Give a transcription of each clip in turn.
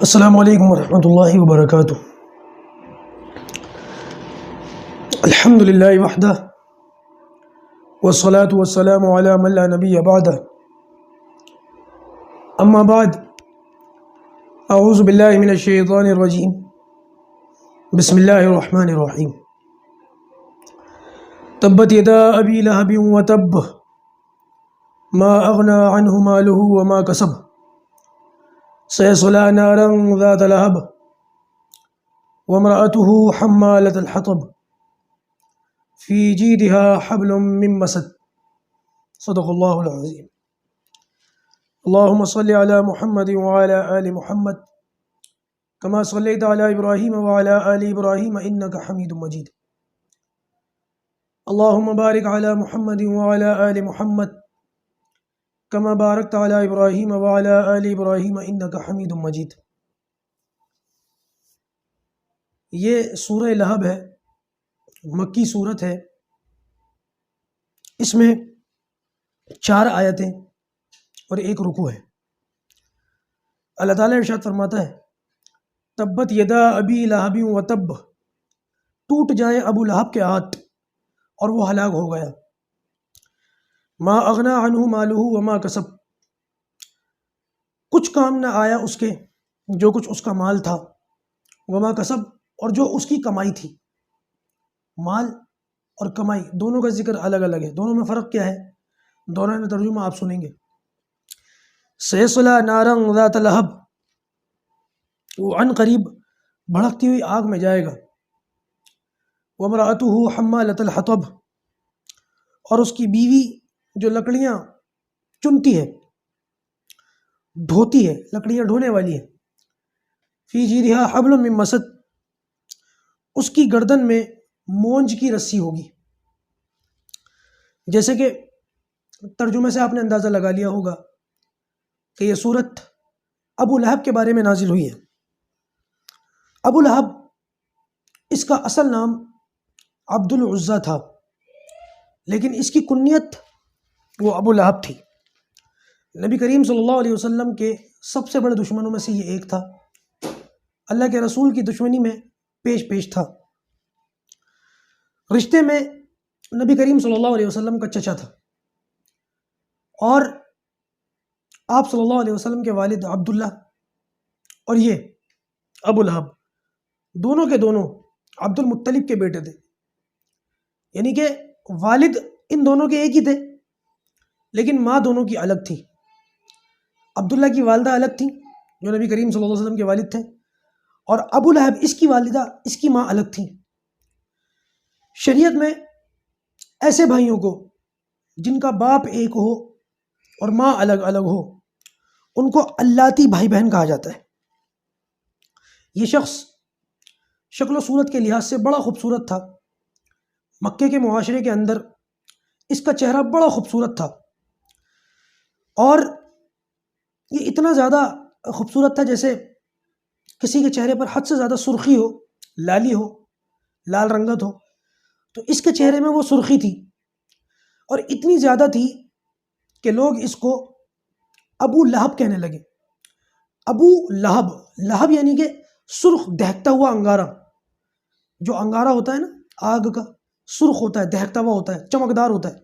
السلام علیکم ورحمۃ اللہ وبرکاتہ۔ الحمد للہ وحدہ والصلاة والسلام علی من لا نبی بعدہ، اما بعد، اعوذ باللہ من الشیطان الرجیم، بسم اللہ الرحمن الرحیم۔ تبت یدا ابی لہب وتب، ما اغنی عنہ مالہ وما کسب، سيصلى نارا ذات لهب وامرأته حمالة الحطب في جيدها حبل من مسد، صدق الله العظيم۔ اللهم صل على محمد وعلى آل محمد كما صليت على إبراهيم وعلى آل إبراهيم إنك حميد مجيد، اللهم بارك على محمد وعلى آل محمد كما باركت على إبراهيم وعلى آل إبراهيم إنك حميد مجيد۔ یہ سورہ لہب ہے، مکی صورت ہے۔ اس میں 4 آیتیں اور 1 رکوع ہے۔ اللہ تعالیٰ ارشاد فرماتا ہے، تبت یدا ابی لہب وتب، ٹوٹ جائیں ابو لہب کے ہاتھ اور وہ ہلاک ہو گیا۔ ما اغنی عنہ مالہ وما کسب، کچھ کام نہ آیا اس کے جو کچھ اس کا مال تھا، وما کسب، اور جو اس کی کمائی تھی۔ مال اور کمائی دونوں کا ذکر الگ الگ ہے، دونوں میں فرق کیا ہے؟ دونوں میں ترجمہ آپ سنیں گے۔ سیصلی نارا ذات لہب، وہ عن قریب بھڑکتی ہوئی آگ میں جائے گا۔ وامرأتہ حمالۃ الحطب، اور اس کی بیوی جو لکڑیاں چنتی ہے، ڈھوتی ہے، لکڑیاں ڈھونے والی ہے۔ فی جیدہا حبل من مسد، اس کی گردن میں مونج کی رسی ہوگی۔ جیسے کہ ترجمے سے آپ نے اندازہ لگا لیا ہوگا کہ یہ صورت ابو لہب کے بارے میں نازل ہوئی ہے۔ ابو لہب، اس کا اصل نام عبد العزیٰ تھا، لیکن اس کی کنیت وہ ابو لہب تھی۔ نبی کریم صلی اللہ علیہ وسلم کے سب سے بڑے دشمنوں میں سے یہ ایک تھا، اللہ کے رسول کی دشمنی میں پیش تھا۔ رشتے میں نبی کریم صلی اللہ علیہ وسلم کا چچا تھا، اور آپ صلی اللہ علیہ وسلم کے والد عبداللہ اور یہ ابو لہب دونوں کے دونوں عبد المطلب کے بیٹے تھے، یعنی کہ والد ان دونوں کے ایک ہی تھے، لیکن ماں دونوں کی الگ تھی۔ عبداللہ کی والدہ الگ تھی جو نبی کریم صلی اللہ علیہ وسلم کے والد تھے، اور ابو لہب اس کی والدہ، اس کی ماں الگ تھی۔ شریعت میں ایسے بھائیوں کو جن کا باپ ایک ہو اور ماں الگ الگ ہو، ان کو اللاتی بھائی بہن کہا جاتا ہے۔ یہ شخص شکل و صورت کے لحاظ سے بڑا خوبصورت تھا، مکے کے معاشرے کے اندر اس کا چہرہ بڑا خوبصورت تھا، اور یہ اتنا زیادہ خوبصورت تھا جیسے کسی کے چہرے پر حد سے زیادہ سرخی ہو، لالی ہو، لال رنگت ہو، تو اس کے چہرے میں وہ سرخی تھی، اور اتنی زیادہ تھی کہ لوگ اس کو ابو لہب کہنے لگے۔ ابو لہب، لہب یعنی کہ سرخ دہکتا ہوا انگارہ، جو انگارہ ہوتا ہے نا آگ کا، سرخ ہوتا ہے، دہکتا ہوا ہوتا ہے، چمکدار ہوتا ہے،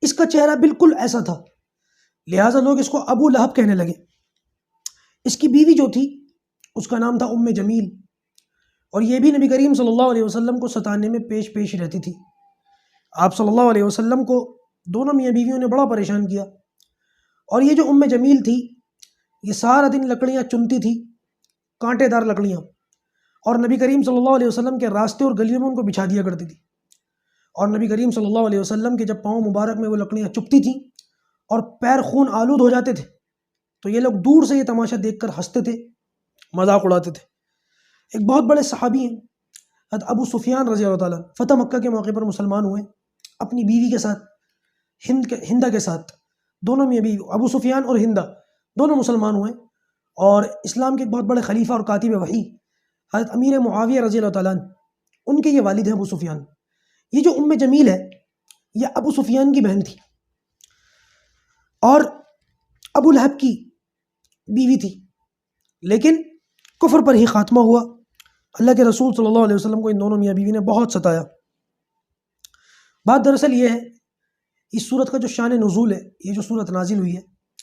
اس کا چہرہ بالکل ایسا تھا، لہٰذا لوگ اس کو ابو لہب کہنے لگے۔ اس کی بیوی جو تھی اس کا نام تھا ام جمیل، اور یہ بھی نبی کریم صلی اللہ علیہ وسلم کو ستانے میں پیش رہتی تھی۔ آپ صلی اللہ علیہ وسلم کو دونوں میاں بیویوں نے بڑا پریشان کیا، اور یہ جو ام جمیل تھی یہ سارا دن لکڑیاں چنتی تھی، کانٹے دار لکڑیاں، اور نبی کریم صلی اللہ علیہ وسلم کے راستے اور گلیوں میں ان کو بچھا دیا کرتی تھی، اور نبی کریم صلی اللہ علیہ وسلم کے جب پاؤں مبارک میں وہ لکڑیاں چپتی تھیں اور پیر خون آلود ہو جاتے تھے تو یہ لوگ دور سے یہ تماشا دیکھ کر ہنستے تھے، مذاق اڑاتے تھے۔ ایک بہت بڑے صحابی ہیں حضرت ابو سفیان رضی اللہ تعالیٰ، فتح مکہ کے موقع پر مسلمان ہوئے اپنی بیوی کے ساتھ، ہندہ کے ساتھ، دونوں میاں بیوی ابو سفیان اور ہندہ دونوں مسلمان ہوئے، اور اسلام کے ایک بہت بڑے خلیفہ اور کاتب وحی حضرت امیر معاویہ رضی اللہ تعالیٰ ان کے یہ والد ہیں ابو سفیان۔ یہ جو ام جمیل ہے یہ ابو سفیان کی بہن تھی، اور ابو لہب کی بیوی تھی، لیکن کفر پر ہی خاتمہ ہوا۔ اللہ کے رسول صلی اللہ علیہ وسلم کو ان دونوں میاں بیوی نے بہت ستایا۔ بات دراصل یہ ہے، اس صورت کا جو شان نزول ہے، یہ جو صورت نازل ہوئی ہے،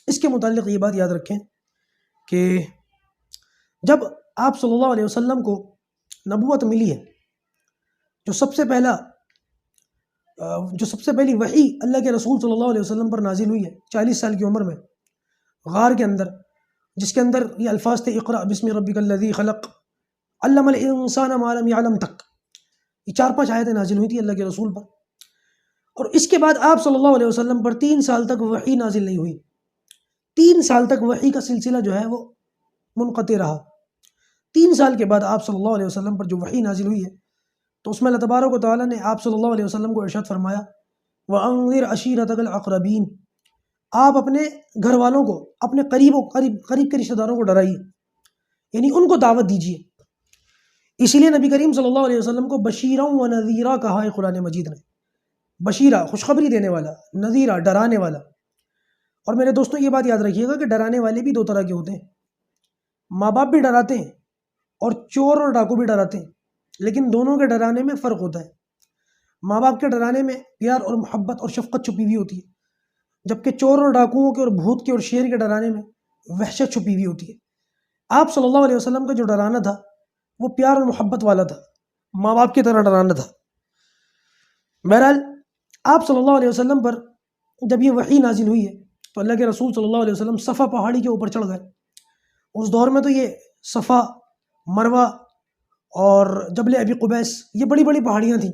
اس کے متعلق یہ بات یاد رکھیں کہ جب آپ صلی اللہ علیہ وسلم کو نبوت ملی ہے، جو سب سے پہلی وحی اللہ کے رسول صلی اللہ علیہ وسلم پر نازل ہوئی ہے 40 سال کی عمر میں، غار کے اندر، جس کے اندر یہ الفاظ تھے اقرأ بسم ربک الذی خلق علم الانسان ما لم یعلم تک، یہ 4-5 آیتیں نازل ہوئی تھی اللہ کے رسول پر، اور اس کے بعد آپ صلی اللہ علیہ وسلم پر 3 سال تک وحی نازل نہیں ہوئی۔ 3 سال تک وحی کا سلسلہ جو ہے وہ منقطع رہا۔ 3 سال کے بعد آپ صلی اللہ علیہ وسلم پر جو وحی نازل ہوئی ہے، تو اس میں اللہ تبارک و تعالیٰ نے آپ صلی اللہ علیہ وسلم کو ارشاد فرمایا وَأَنذِرْ عَشِيرَتَكَ الْأَقْرَبِينَ، آپ اپنے گھر والوں کو، اپنے قریب کے رشتہ داروں کو ڈرائیے، یعنی ان کو دعوت دیجیے۔ اسی لیے نبی کریم صلی اللہ علیہ وسلم کو بشیرا و نذیرا کہا ہے قرآن مجید نے۔ بشیرہ خوشخبری دینے والا، نذیرہ ڈرانے والا۔ اور میرے دوستوں یہ بات یاد رکھیے گا کہ ڈرانے والے بھی 2 طرح کے ہوتے ہیں، ماں باپ بھی ڈراتے ہیں اور چور اور ڈاکو بھی ڈراتے ہیں، لیکن دونوں کے ڈرانے میں فرق ہوتا ہے۔ ماں باپ کے ڈرانے میں پیار اور محبت اور شفقت چھپی ہوئی ہوتی ہے، جبکہ چور اور ڈاکوؤں کے اور بھوت کے اور شیر کے ڈرانے میں وحشت چھپی ہوئی ہوتی ہے۔ آپ صلی اللہ علیہ وسلم کا جو ڈرانا تھا وہ پیار اور محبت والا تھا، ماں باپ کی طرح ڈرانا تھا۔ بہرحال آپ صلی اللہ علیہ وسلم پر جب یہ وحی نازل ہوئی ہے تو اللہ کے رسول صلی اللہ علیہ وسلم صفا پہاڑی کے اوپر چڑھ گئے۔ اس دور میں تو یہ صفا، مروہ اور جبل ابی قبیس یہ بڑی بڑی پہاڑیاں تھیں۔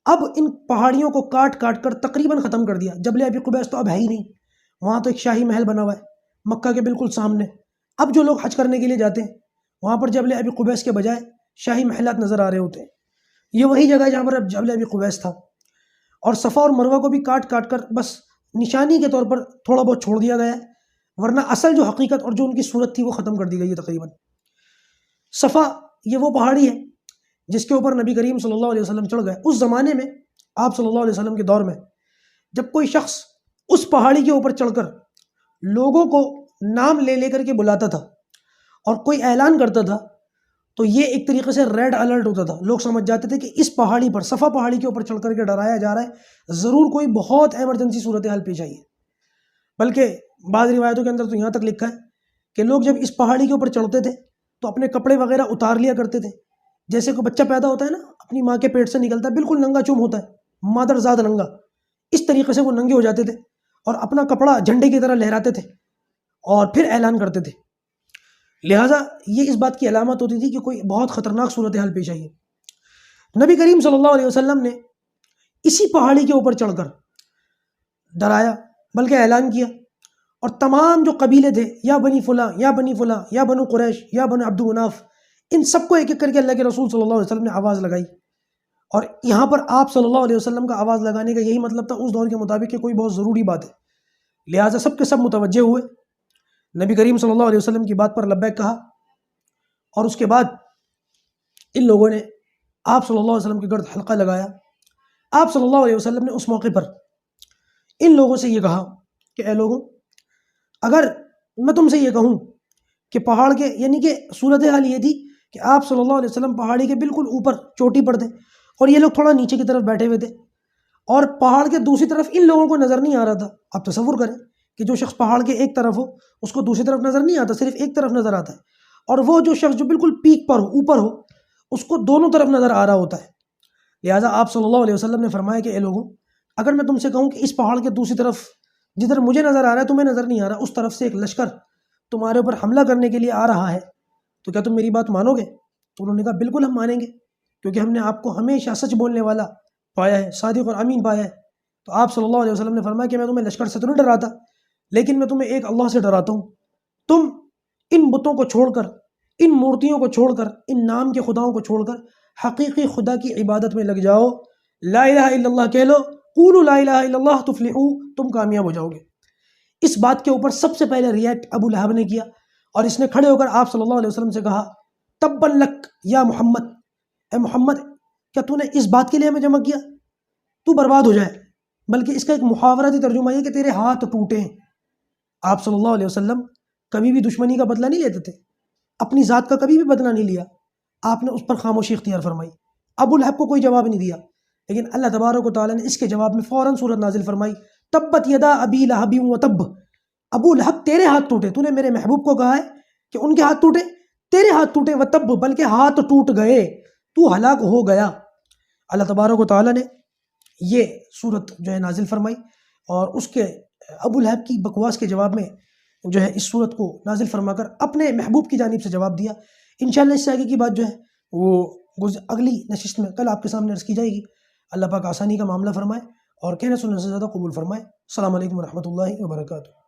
اب ان پہاڑیوں کو کاٹ کاٹ کر تقریباً ختم کر دیا۔ جبل ابی قبیس تو اب ہے ہی نہیں، وہاں تو ایک شاہی محل بنا ہوا ہے مکہ کے بالکل سامنے۔ اب جو لوگ حج کرنے کے لیے جاتے ہیں وہاں پر جبل ابی قبیس کے بجائے شاہی محلات نظر آ رہے ہوتے ہیں۔ یہ وہی جگہ ہے جہاں پر اب جبل ابی قبیس تھا۔ اور صفا اور مروہ کو بھی کاٹ کاٹ کر بس نشانی کے طور پر تھوڑا بہت چھوڑ دیا گیا ہے، ورنہ اصل جو حقیقت اور جو ان کی صورت تھی وہ ختم کر دی گئی ہے تقریباً۔ صفا یہ وہ پہاڑی ہے جس کے اوپر نبی کریم صلی اللہ علیہ وسلم چڑھ گئے۔ اس زمانے میں آپ صلی اللہ علیہ وسلم کے دور میں جب کوئی شخص اس پہاڑی کے اوپر چڑھ کر لوگوں کو نام لے لے کر کے بلاتا تھا اور کوئی اعلان کرتا تھا تو یہ ایک طریقے سے ریڈ الرٹ ہوتا تھا۔ لوگ سمجھ جاتے تھے کہ اس پہاڑی پر، صفا پہاڑی کے اوپر چڑھ کر کے ڈرایا جا رہا ہے، ضرور کوئی بہت ایمرجنسی صورتحال پیش آئی ہے۔ بلکہ بعض روایتوں کے اندر تو یہاں تک لکھا ہے کہ لوگ جب اس پہاڑی کے اوپر چڑھتے تھے تو اپنے کپڑے وغیرہ اتار لیا کرتے تھے۔ جیسے کوئی بچہ پیدا ہوتا ہے نا، اپنی ماں کے پیٹ سے نکلتا ہے، بالکل ننگا چوم ہوتا ہے، مادر زاد ننگا، اس طریقے سے وہ ننگے ہو جاتے تھے اور اپنا کپڑا جھنڈے کی طرح لہراتے تھے اور پھر اعلان کرتے تھے۔ لہٰذا یہ اس بات کی علامت ہوتی تھی کہ کوئی بہت خطرناک صورتحال پیش آئی ہے۔ نبی کریم صلی اللہ علیہ وسلم نے اسی پہاڑی کے اوپر چڑھ کر ڈرایا، بلکہ اعلان کیا، اور تمام جو قبیلے تھے، یا بنی فلاں، یا بنی فلاں، یا بنو قریش، یا بنو عبد مناف، ان سب کو ایک ایک کر کے اللہ کے رسول صلی اللہ علیہ وسلم نے آواز لگائی۔ اور یہاں پر آپ صلی اللہ علیہ وسلم کا آواز لگانے کا یہی مطلب تھا اس دور کے مطابق کہ کوئی بہت ضروری بات ہے، لہٰذا سب کے سب متوجہ ہوئے، نبی کریم صلی اللہ علیہ وسلم کی بات پر لبیک کہا، اور اس کے بعد ان لوگوں نے آپ صلی اللہ علیہ وسلم کے گرد حلقہ لگایا۔ آپ صلی اللہ علیہ وسلم نے اس موقع پر ان لوگوں سے یہ کہا کہ اے لوگوں، اگر میں تم سے یہ کہوں کہ پہاڑ کے، یعنی کہ صورتحال یہ تھی کہ آپ صلی اللہ علیہ وسلم پہاڑی کے بالکل اوپر چوٹی پر تھے اور یہ لوگ تھوڑا نیچے کی طرف بیٹھے ہوئے تھے، اور پہاڑ کے دوسری طرف ان لوگوں کو نظر نہیں آ رہا تھا۔ آپ تصور کریں کہ جو شخص پہاڑ کے ایک طرف ہو اس کو دوسری طرف نظر نہیں آتا، صرف ایک طرف نظر آتا ہے، اور وہ جو شخص جو بالکل پیک پر ہو، اوپر ہو، اس کو دونوں طرف نظر آ رہا ہوتا ہے۔ لہٰذا آپ صلی اللہ علیہ وسلم نے فرمایا کہ اے لوگوں، اگر میں تم سے کہوں کہ اس پہاڑ کے دوسری طرف جدھر مجھے نظر آ رہا ہے تمہیں نظر نہیں آ رہا، اس طرف سے ایک لشکر تمہارے اوپر حملہ کرنے کے لیے آ رہا ہے، تو کیا تم میری بات مانو گے؟ تو انہوں نے کہا بالکل ہم مانیں گے، کیونکہ ہم نے آپ کو ہمیشہ سچ بولنے والا پایا ہے، صادق اور امین پایا ہے۔ تو آپ صلی اللہ علیہ وسلم نے فرمایا کہ میں تمہیں لشکر سے تو نہیں ڈراتا، لیکن میں تمہیں ایک اللہ سے ڈراتا ہوں، تم ان بتوں کو چھوڑ کر، ان مورتیوں کو چھوڑ کر، ان نام کے خداؤں کو چھوڑ کر حقیقی خدا کی عبادت میں لگ جاؤ، لا الہ الا اللہ کہہ لو، قولوا لا الہ الا اللہ تفلحوا، تم کامیاب ہو جاؤ گے۔ اس بات کے اوپر سب سے پہلے ریئیکٹ ابو لہب نے کیا، اور اس نے کھڑے ہو کر آپ صلی اللہ علیہ وسلم سے کہا تبا لک یا محمد، اے محمد، کیا تو نے اس بات کے لیے ہمیں جمع کیا؟ تو برباد ہو جائے۔ بلکہ اس کا ایک محاورتی ترجمہ یہ کہ تیرے ہاتھ ٹوٹیں۔ آپ صلی اللہ علیہ وسلم کبھی بھی دشمنی کا بدلہ نہیں لیتے تھے، اپنی ذات کا کبھی بھی بدلہ نہیں لیا، آپ نے اس پر خاموشی اختیار فرمائی، ابو لہب کو کوئی جواب نہیں دیا، لیکن اللہ تبارک و تعالیٰ نے اس کے جواب میں فوراً سورت نازل فرمائی، تبت یدا ابی لہب وتب، ابو لہب تیرے ہاتھ ٹوٹے، تو نے میرے محبوب کو کہا ہے کہ ان کے ہاتھ ٹوٹے، تیرے ہاتھ ٹوٹے، وتب بلکہ ہاتھ ٹوٹ گئے، تو ہلاک ہو گیا۔ اللہ تبارک و تعالیٰ نے یہ صورت جو ہے نازل فرمائی، اور اس کے ابو لہب کی بکواس کے جواب میں جو ہے اس صورت کو نازل فرما کر اپنے محبوب کی جانب سے جواب دیا۔ انشاءاللہ اس سے آگے کی بات جو ہے وہ اگلی نشست میں کل آپ کے سامنے عرض کی جائے گی۔ اللہ پاک آسانی کا معاملہ فرمائے اور کہنے سننے سے زیادہ قبول فرمائے۔ السلام علیکم ورحمۃ اللہ وبرکاتہ۔